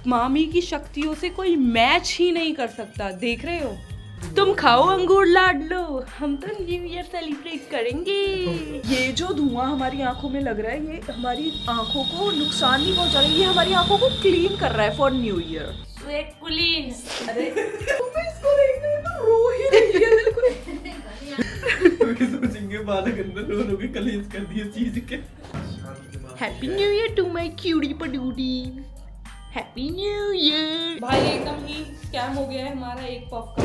मामी की शक्तियों से कोई मैच ही नहीं कर सकता। देख रहे हो, तुम खाओ अंगूर लाडलो, हम तो न्यू ईयर सेलिब्रेट करेंगे। ये जो धुआं हमारी आंखों में लग रहा है, ये हमारी आंखों को नुकसान नहीं पहुंचा रहा है, ये हमारी आंखों को क्लीन कर रहा है फॉर न्यू ईयर। अरे तुम इसको देखने तो रो ही रही है बिल्कुल। सोचेंगे बालक अंदर रो के कलेश कर दिए चीज के। Happy new year to my cutie पडूडी, हैप्पी न्यू ईयर। भाई एकदम ही स्कैम हो गया है हमारा एक पफ का।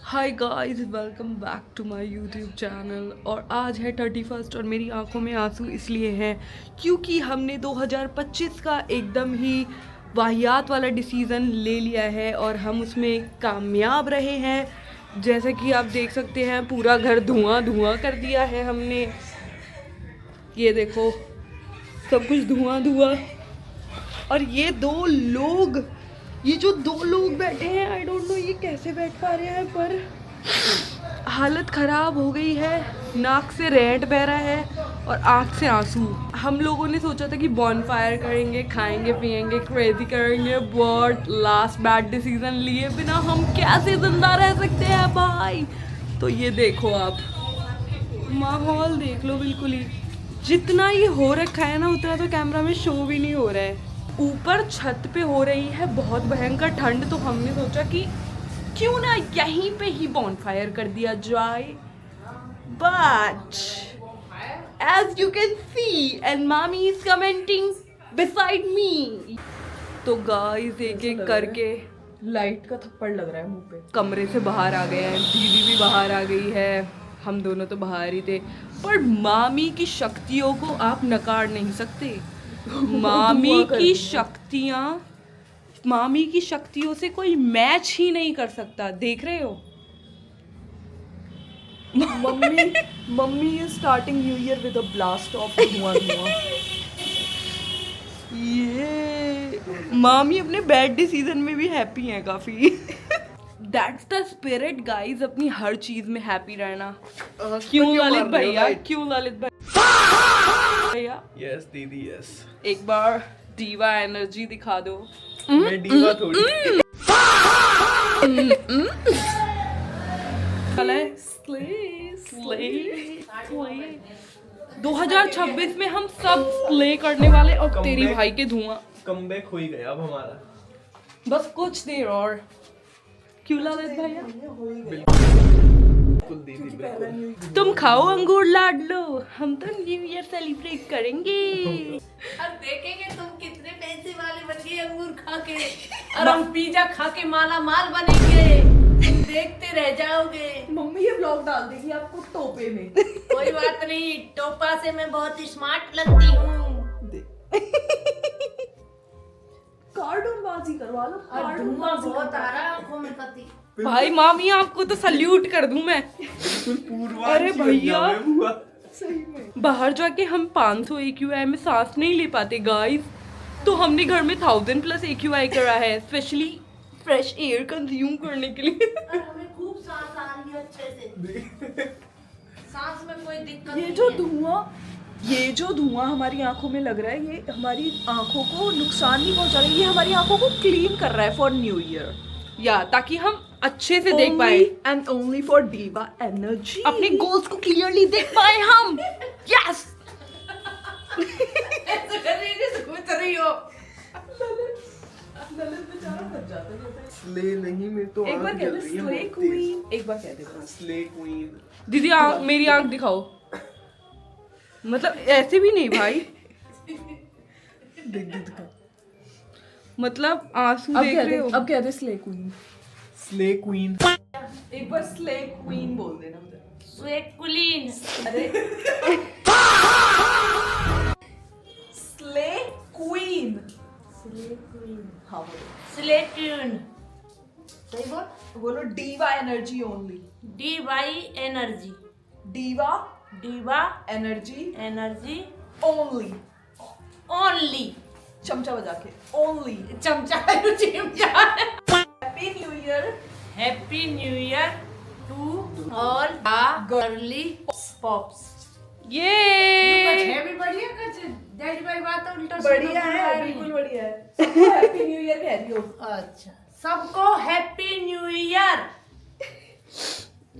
Hi guys, welcome back to my YouTube channel. और आज है 31 और मेरी आंखों में आंसू इसलिए हैं क्योंकि हमने 2025 का एकदम ही वाहियात वाला डिसीज़न ले लिया है और हम उसमें कामयाब रहे हैं। जैसे कि आप देख सकते हैं, पूरा घर धुआं धुआं कर दिया है हमने। ये देखो, सब कुछ धुआं धुआं। और ये जो दो लोग बैठे हैं, आई डोंट नो ये कैसे बैठ पा रहे हैं, पर हालत ख़राब हो गई है। नाक से रेंट बह रहा है और आँख से आंसू। हम लोगों ने सोचा था कि बॉनफायर करेंगे, खाएंगे पिएंगे, क्रेजी करेंगे, बट लास्ट बैड डिसीजन लिए बिना हम कैसे जिंदा रह सकते हैं भाई। तो ये देखो, आप माहौल देख लो, बिल्कुल ही जितना ये हो रखा है ना, उतना तो कैमरा में शो भी नहीं हो रहा है। ऊपर छत पे हो रही है बहुत भयंकर ठंड, तो हमने सोचा कि क्यों ना यहीं पे ही बॉनफायर कर दिया जाए। But as you can see and मामी इज कमेंटिंग बिसाइड मी। तो गाइस एक एक करके लाइट का थप्पड़ लग रहा है मुंह पे। कमरे से बाहर आ गए हैं, दीदी भी बाहर आ गई है, हम दोनों तो बाहर ही थे। पर मामी की शक्तियों को आप नकार नहीं सकते। मामी की शक्तियों से कोई मैच ही नहीं कर सकता। देख रहे हो, mummy is starting new year with a blast of धुआं धुआं। ये मामी अपने बैड डिसीजन में भी हैप्पी हैं काफी। दैट्स द स्पिरिट गाइस, अपनी हर चीज में हैप्पी रहना। क्यों ललित भैया, क्यों ललित भैया? यस दीदी यस। एक बार दीवा एनर्जी दिखा दो। मैं डीवा थोड़ी। 2026 में हम सब स्ले करने वाले और तेरी भाई के धुआं। कमबैक हो ही गया अब हमारा। बस कुछ देर और। क्यों ललित भैया? बिल्कुल दीदी बिल्कुल। तुम खाओ अंगूर लाडलो, हम तो न्यू ईयर सेलिब्रेट करेंगे। अब देखेंगे तुम कितने पैसे वाले बन गए अंगूर खा के, और हम पिज्जा खा के माला माल बनेंगे। तुम देखते रह जाओगे। मम्मी ये ब्लॉग डाल देगी आपको टोपे में। कोई बात नहीं, टोपा से मैं बहुत स्मार्ट लगती हूँ। कार्टून बाजी करवा लो। और धुआं बहुत आ रहा है आंखों में कति। भाई मामी आपको तो सल्यूट कर दूं मैं। अरे भैया, सही में बाहर जाके हम 500 AQI में सांस नहीं ले पाते गाइस, तो हमने घर में 1000+ AQI करा है, स्पेशली फ्रेश एयर कंज्यूम करने के लिए। और हमें खूब सांस आ रही है अच्छे से। सांस में कोई दिक्कत ये जो धुआं हमारी आंखों में लग रहा है, ये हमारी आंखों को नुकसान नहीं पहुंचा रहा है, ये हमारी आंखों को क्लीन कर रहा है फॉर न्यू ईयर। या ताकि हम अच्छे से देख पाए, and only for diva energy, अपने गोल्स को क्लियरली देख पाए हम। यस। ऐसे कर रही है, सोच रही हो। ललित बेचारा फंस जाता है। स्ले नहीं, मैं तो एक बार कहते स्ले क्वीन, एक बार कहते बस स्ले क्वीन। दीदी मेरी आंख दिखाओ, मतलब ऐसे भी नहीं भाई, देख दिखा। मतलब आंसू देख रहे हो। अब कहते स्ले क्वीन। Slay queen. एक बार स्ले क्वीन बोल देना मुझे। स्वेकुलिन। अरे स्ले क्वीन। हाँ बोलो। स्लेट्यून। सही बोल। बोलो diva energy only. DY energy. Diva diva energy energy only. Only. चमचा बजा के ओनली। चमचा चिमचा। Happy new year. Happy new year to all the girly pops. ये है भी बढ़िया कुछ डैडी भाई बात उल्टा बढ़िया है, बिल्कुल बढ़िया है। सबको हैप्पी न्यू ईयर कह रही हो। अच्छा, सबको हैप्पी न्यू ईयर,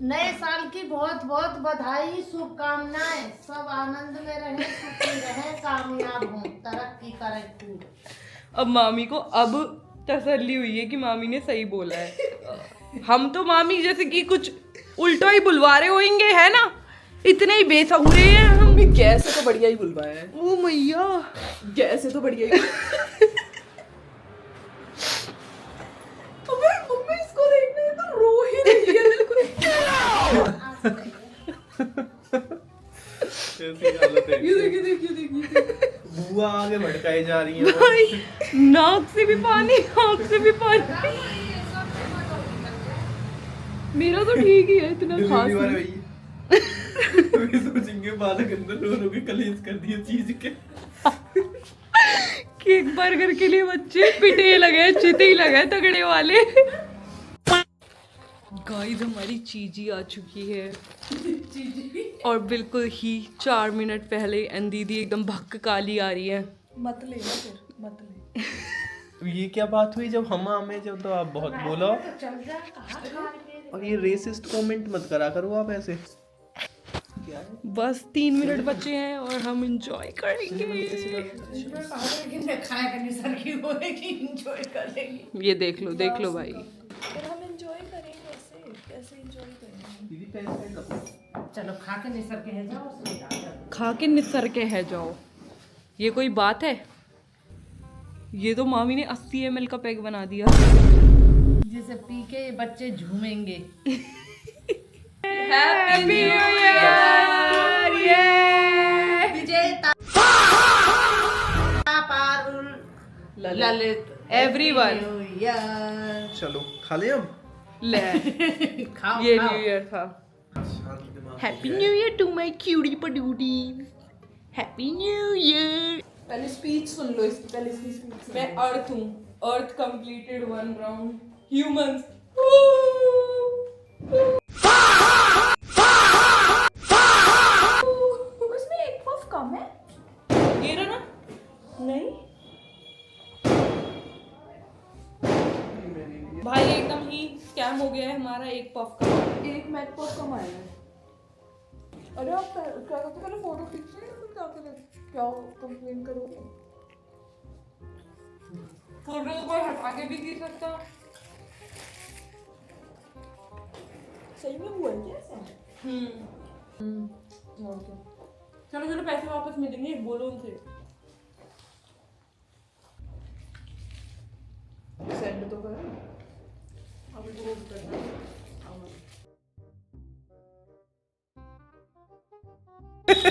नए साल की बहुत बहुत बधाई, शुभकामनाएं। सब आनंद में रहे, सुखी रहे, कामयाब हों, तरक्की करें खूब। अब मामी को अब तसल्ली हुई है कि मामी ने सही बोला है। हम तो मामी जैसे कि कुछ उल्टा ही बुलवा रहे होंगे, है ना? इतने ही बेसहुरे हैं हम। मम्मी गैस से तो बढ़िया ही बुलवाया है। ओ मैया, गैस से तो बढ़िया ही। अबे मम्मी इसको देखने में तो रो ही रही है बिल्कुल। ऐसी हालत है। ये देखिए। बुआ आगे भड़काई जा रही है। भाई नाक से भी पानी, आँख से भी पानी। मेरा तो ठीक ही है, इतना खास डिलीवरी नहीं। वाले भैया वे सोचेंगे बालक अंदर रो के कलेश कर दिए चीज के। केक बर्गर के लिए बच्चे पिटे लगे, चिते ही लगे तगड़े वाले। गाइस हमारी चीजी आ चुकी है और बिल्कुल ही 4 मिनट पहले एंड दीदी एकदम भक्क काली आ रही है। मत ले ना फिर, मत ले। तो ये क्या बात हुई जब हम आमे जब तो आप बहुत बोलो और ये रेसिस्ट कमेंट मत करा करो आप ऐसे। क्या है? बस 3 मिनट बचे हैं और हम एंजॉय करेंगे। खाया करनी सर की होएगी, एंजॉय करेंगे। ये देख लो भाई। फिर हम एंजॉय करेंगे कैसे एंजॉय करेंगे। दीदी पैसे दो। चलो खा के निसर के है जाओ, उसमें डाल दो। खा के निसर के है जाओ, ये कोई बात है? ये तो मामी ने 80 ml का पैक बना दिया। जिसे पी के बच्चे झूमेंगे। Happy new year! Vijeta Parul Lalit Everyone. New year. चलो खा ले अब। ले खाओ ये खाओ। न्यू ईयर था। शांत दिमाग हैप्पी हो new year to my cutie पडूटी। Happy new year. पहले स्पीच सुन लो इसकी, पहले इसकी स्पीच। मैं अर्थ हूँ, अर्थ कंप्लीटेड 1 राउंड, ह्यूमंस। उसमें एक पफ कम है। ये रहा ना? नहीं भाई एकदम ही स्कैम हो गया है हमारा एक पफ का। एक मैक पफ कम आया है। अरे आप क्या करते, पहले फोटो खींचिए फिर क्या करें, क्या कंप्लेन करो। फोटो को कोई हटा के भी खींच सकता। सही में हुआ है क्या ऐसा? ओके चलो पैसे वापस मिलेंगे, बोलो उनसे। सेंड तो करो अभी वो करना।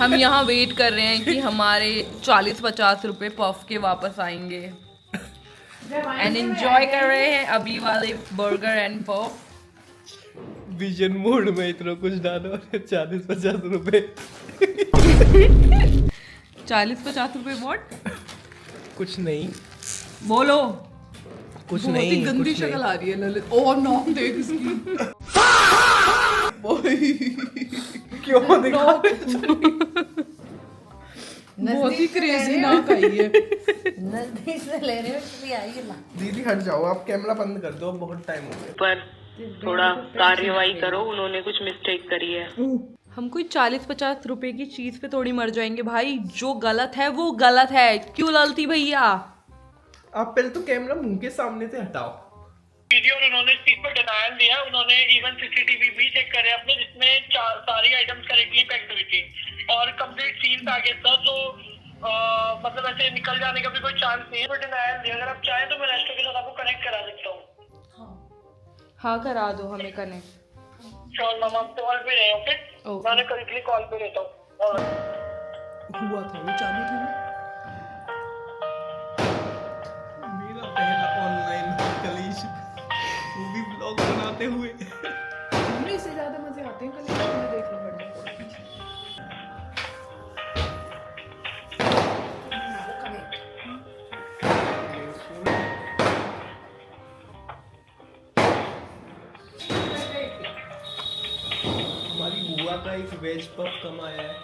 हम यहाँ वेट कर रहे हैं कि हमारे 40-50 रुपए पफ के वापस आएंगे एंड एंजॉय कर रहे हैं अभी वाले burger and puff. Vision mode में इतना कुछ डालो 40-50 रुपए। 40-50 रुपए व्हाट? कुछ नहीं, बोलो। कुछ बहुत नहीं, ही गंदी कुछ शक्ल नहीं। आ रही है ललित। ओ नाम देख इसकी। क्यों दिखा? बहुत ही क्रेजी नाक आई है। नजदीक से ले रहे हो इसलिए आई है ना। दीदी हट जाओ, आप कैमरा बंद कर दो, बहुत टाइम हो गया। पर थोड़ा कार्यवाही करो, उन्होंने कुछ मिस्टेक करी है। हम कोई 40-50 रुपए की चीज पे थोड़ी मर जाएंगे भाई। जो गलत है वो गलत है। क्यों ललती भैया? आप पहले तो कैमरा मुंह के सामने से हटाओ। वीडियो और उन्होंने इस चीज पर डिनायल दिया। उन्होंने इवन सीसीटीवी भी चेक करे अपने, जिसमें सारी आइटम्स करेक्टली पैक्ड हुई थी और कंप्लीट सील पैकेज था। तो मतलब ऐसे निकल जाने का भी कोई चांस नहीं है। पर डिनायल दिया, अगर आप चाहें तो मैं रेस्टोरेंट के साथ आपको कनेक्ट करा सकता हूँ। हाँ करा दो हमें कनेक्ट। श्योर मैम, आप कॉल पे रहे हो फिर? ओके। मैं करेक्टली कॉल पे रहता हूँ। हुआ था वो चालू थी ना। मेरा पहला ऑनलाइन कलेश, वो भी ब्लॉग बनाते हुए। हमने इससे ज्यादा मजे आते हैं कल में देख लो बढ़िया। हमारी बुआ का एक वेज पफ कम आया है।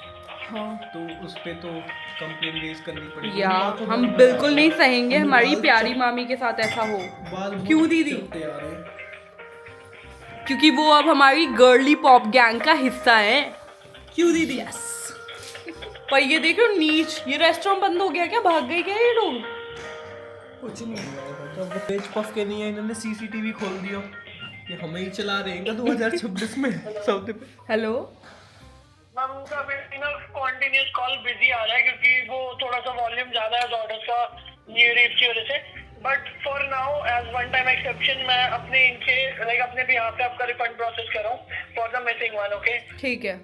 हाँ तो उस पे तो कंप्लेन रेज करनी पड़ेगी। या माँ तो हम बहुत बिल्कुल बड़ा नहीं है। सहेंगे हमें हमारी बाल प्यारी मामी के साथ ऐसा हो, बाल बहुत क्यों दीदी? चपटे आ रहे हैं। क्योंकि वो अब हमारी गर्ली पॉप गैंग का हिस्सा है। क्यों दीदी? पर ये देख रहे हो नीच, ये रेस्टोरेंट बंद हो गया क्या? भाग गए क्या ये लोग? कुछ नहीं। तो वो पेज पफ के नहीं है, इन्होंने सीसीटीवी खोल दिया। ये हमें ही चला रहे हैं क्या 2026 में सबसे पे। हेलो मैम उनका ना कॉन्टिन्यूस कॉल बिजी आ रहा है क्योंकि वो थोड़ा सा वॉल्यूम ज्यादा है ऑर्डर का न्यू ईयर की वजह से। But for now as one time exception मैं अपने इनके लाइक अपने बिहाफ पे आपका रिफंड प्रोसेस कर रहा हूँ for the missing one. Okay ठीक है,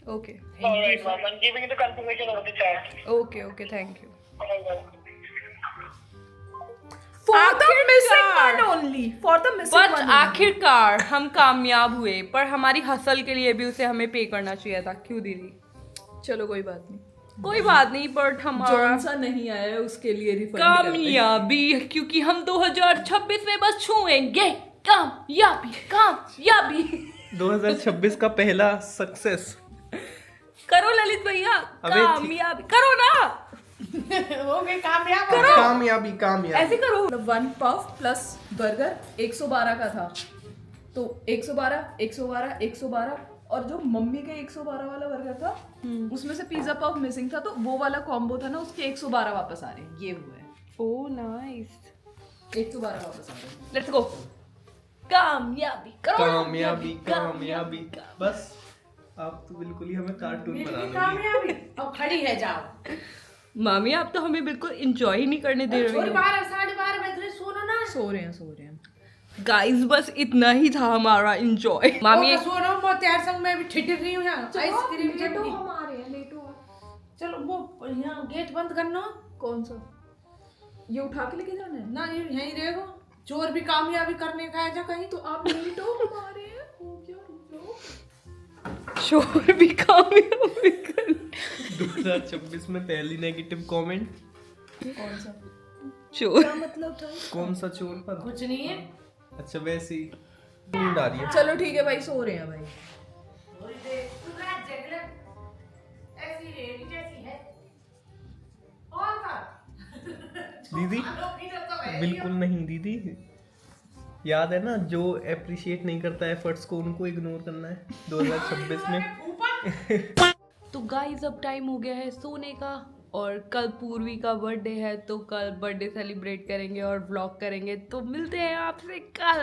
okay alright ma'am, I am giving the confirmation over the chat. Okay okay thank you. For the missing आखिरकार। one only. For the missing but one only. आखिरकार हम कामयाब हुए, पर हमारी hustle के लिए भी उसे हमें पे करना चाहिए था। क्यों दीदी? चलो कोई बात नहीं। कोई बात नहीं, बट हमारा जौन सा नहीं आया है उसके लिए रिफंड कामयाबी, क्योंकि हम 2026 में बस छुएंगे कामयाबी कामयाबी। 2026 का पहला सक्सेस। करो ललित भैया, अबे कामयाबी करो ना, वो भी कामयाब हो। कामयाबी कामयाबी। ऐसे करो। 1 पफ प्लस बर्गर 112 का था, तो 112 112 112 और जो मम्मी का 112 वाला बर्गर था उसमें से पिज्जा पफ मिसिंग था, तो वो वाला कॉम्बो था ना, उसके 112 वापस आ रहे हैं। ये हुआ है ओह नाइस, 112 वापस आ रहे हैं। Let's go. कामयाबी करो, कामयाबी कामयाबी। बस आप तो बिल्कुल ही हमें कार्टून बना दोगे। कामयाबी अब खड़ी है, जाओ। मामी आप तो हमें बिल्कुल एंजॉय ही नहीं करने दे रही और हो। 12 साढ़े 12 बज रहे, सोनो ना। सो रहे हैं गाइस बस इतना ही था हमारा एंजॉय। मामी वो तो सो रहा हूँ, मैं त्यार संग में भी ठिठक रही हूँ यहाँ आइसक्रीम चटनी। हमारे हैं लेटो। चलो वो यहाँ गेट बंद करना। कौन सा? ये उठा के लेके जाना है ना ये यहीं रहेगा, चोर भी कामयाबी करने का है जा कहीं। तो आप लेटो हमारे हैं। हो गया, रुक जाओ। शोर भी कामयाबी कर। 2026 में पहली नेगेटिव कमेंट। कौन सा? शोर क्या मतलब था? कौन सा चोर पर? कुछ नहीं है। अच्छा वैसे ही नींद आ रही है। चलो ठीक है भाई, सो रहे हैं भाई। थोड़ी देर तू रात जग ले, ऐसी रेडी जैसी है। और का दीदी बिल्कुल नहीं दीदी, याद है ना, जो अप्रिशिएट नहीं करता एफर्ट्स को उनको इग्नोर करना है 2026 में। तो गाइस अब टाइम हो गया है सोने का, और कल पूर्वी का बर्थडे है, तो कल बर्थडे सेलिब्रेट करेंगे और व्लॉग करेंगे। तो मिलते हैं आपसे कल।